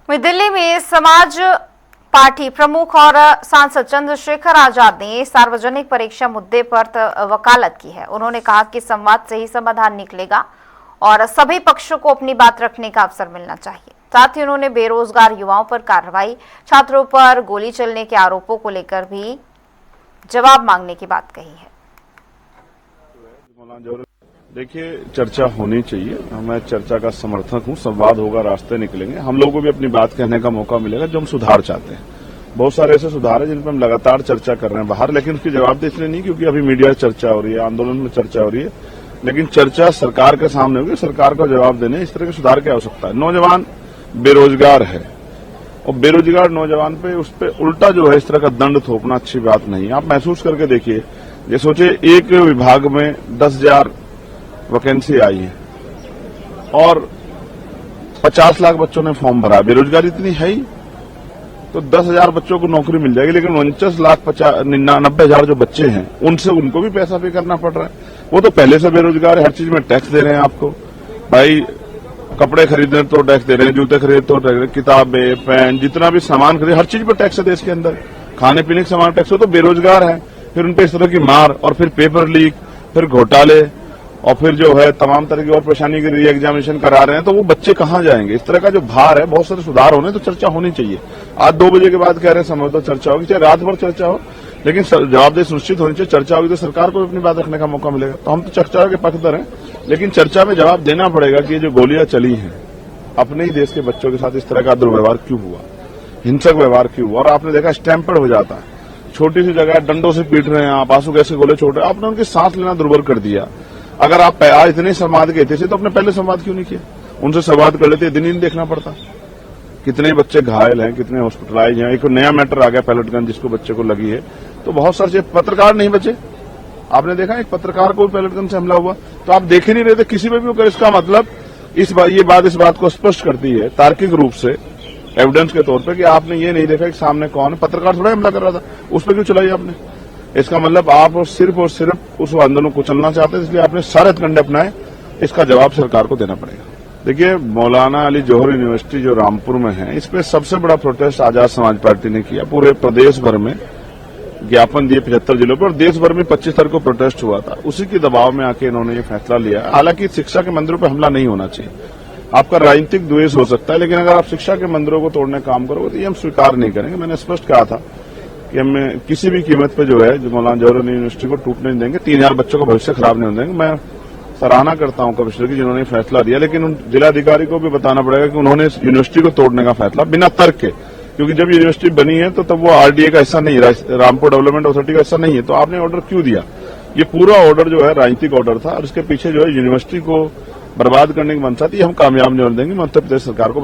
वहीं दिल्ली में समाज पार्टी प्रमुख और सांसद चंद्रशेखर आजाद ने सार्वजनिक परीक्षा मुद्दे पर वकालत की है। उन्होंने कहा कि संवाद से ही समाधान निकलेगा और सभी पक्षों को अपनी बात रखने का अवसर मिलना चाहिए। साथ ही उन्होंने बेरोजगार युवाओं पर कार्रवाई, छात्रों पर गोली चलने के आरोपों को लेकर भी जवाब मांगने की बात कही है। देखिए, चर्चा होनी चाहिए। मैं चर्चा का समर्थक हूं। संवाद होगा, रास्ते निकलेंगे। हम लोगों को भी अपनी बात कहने का मौका मिलेगा जो हम सुधार चाहते हैं। बहुत सारे ऐसे सुधार है जिन पर हम लगातार चर्चा कर रहे हैं बाहर, लेकिन उसकी जवाबदेही इसलिए नहीं क्योंकि अभी मीडिया चर्चा हो रही है, आंदोलन में चर्चा हो रही है, लेकिन चर्चा सरकार के सामने होगी। सरकार को जवाब देने इस तरह के सुधार की आवश्यकता है। नौजवान बेरोजगार है और बेरोजगार नौजवान पे उस पर उल्टा जो है इस तरह का दंड थोपना अच्छी बात नहीं है। आप महसूस करके देखिए, ये सोचे एक विभाग में 10,000 वैकेंसी आई है और 50 लाख बच्चों ने फॉर्म भरा। बेरोजगारी इतनी है ही तो 10,000 बच्चों को नौकरी मिल जाएगी, लेकिन 49,99,000 जो बच्चे हैं उनसे उनको भी पैसा पे करना पड़ रहा है। वो तो पहले से बेरोजगार है, हर चीज में टैक्स दे रहे हैं आपको। भाई कपड़े खरीदने तो टैक्स दे रहे हैं, जूते खरीदे तो टैक्स, किताबें, पेन, जितना भी सामान खरीदे हर चीज पर टैक्स है देश के अंदर। खाने पीने के सामान टैक्स हो तो बेरोजगार है, फिर उनपे इस तरह की मार और फिर पेपर लीक, फिर घोटाले और फिर जो है तमाम तरह की और परेशानी की री एग्जामिनेशन करा रहे हैं, तो वो बच्चे कहाँ जाएंगे। इस तरह का जो भार है, बहुत सारे सुधार होने तो चर्चा होनी चाहिए। आज 2 बजे के बाद कह रहे हैं समय तो चर्चा होगी, चाहे रात भर चर्चा हो, लेकिन जवाबदेही सुनिश्चित होनी चाहिए। चर्चा होगी तो सरकार को अपनी बात रखने का मौका मिलेगा। तो हम तो चर्चा के पक्षधर हैं, लेकिन चर्चा में जवाब देना पड़ेगा कि ये जो गोलियां चली हैं अपने ही देश के बच्चों के साथ इस तरह का दुर्व्यवहार क्यों हुआ, हिंसक व्यवहार क्यों हुआ। और आपने देखा स्टैंपर्ड हो जाता है, छोटी सी जगह डंडों से पीट रहे हैं, आप आंसू कैसे गोले छोड़ रहे हैं, आपने उनकी सांस लेना दुर्बल कर दिया। अगर आप आज इतने संवाद के थे तो अपने पहले संवाद क्यों नहीं किया, उनसे संवाद कर लेते, दिन ही नहीं देखना पड़ता। कितने बच्चे घायल हैं, कितने हॉस्पिटलाइज हैं। एक नया मैटर आ गया पैलेट गन जिसको बच्चे को लगी है, तो बहुत सारे पत्रकार नहीं बचे। आपने देखा एक पत्रकार को पैलेट गन से हमला हुआ, तो आप देख ही नहीं रहे थे किसी में भी होकर। इसका मतलब इस बात को स्पष्ट करती है तार्किक रूप से, एविडेंस के तौर पे, कि आपने ये नहीं देखा कि सामने कौन है। पत्रकार थोड़ा हमला कर रहा था, उस पर क्यों चलाई आपने। इसका मतलब आप और सिर्फ उस आंदोलन को चलना चाहते हैं, इसलिए आपने सारे हथकंडे अपनाए। इसका जवाब सरकार को देना पड़ेगा। देखिए, मौलाना अली जौहर यूनिवर्सिटी जो रामपुर में है, इस पे सबसे बड़ा प्रोटेस्ट आजाद समाज पार्टी ने किया। पूरे प्रदेश भर में ज्ञापन दिए 75 जिलों पर, और देश भर में 25 तारीख को प्रोटेस्ट हुआ था। उसी के दबाव में आके इन्होंने ये फैसला लिया। हालांकि शिक्षा के मंदिरों पर हमला नहीं होना चाहिए। आपका राजनीतिक द्वेष हो सकता है, लेकिन अगर आप शिक्षा के मंदिरों को तोड़ने का काम करोगे तो ये हम स्वीकार नहीं करेंगे। मैंने स्पष्ट कहा था कि हम किसी भी कीमत पे जो है मौलाना जौहर यूनिवर्सिटी को टूटने नहीं देंगे, 3000 बच्चों का भविष्य खराब नहीं होने देंगे। मैं सराहना करता हूं कमिश्नर की जिन्होंने फैसला दिया, लेकिन उन जिलाधिकारी को भी बताना पड़ेगा कि उन्होंने यूनिवर्सिटी को तोड़ने का फैसला बिना तर्क के, क्योंकि जब यूनिवर्सिटी बनी है तो तब वो आरडीए का हिस्सा नहीं, रामपुर डेवलपमेंट अथॉरिटी का हिस्सा नहीं है, तो आपने ऑर्डर क्यों दिया। ये पूरा ऑर्डर जो है राजनीतिक ऑर्डर था और इसके पीछे जो है यूनिवर्सिटी को बर्बाद करने की मंशा थी। हम कामयाब नहीं होने देंगे। मैं उत्तर प्रदेश सरकार को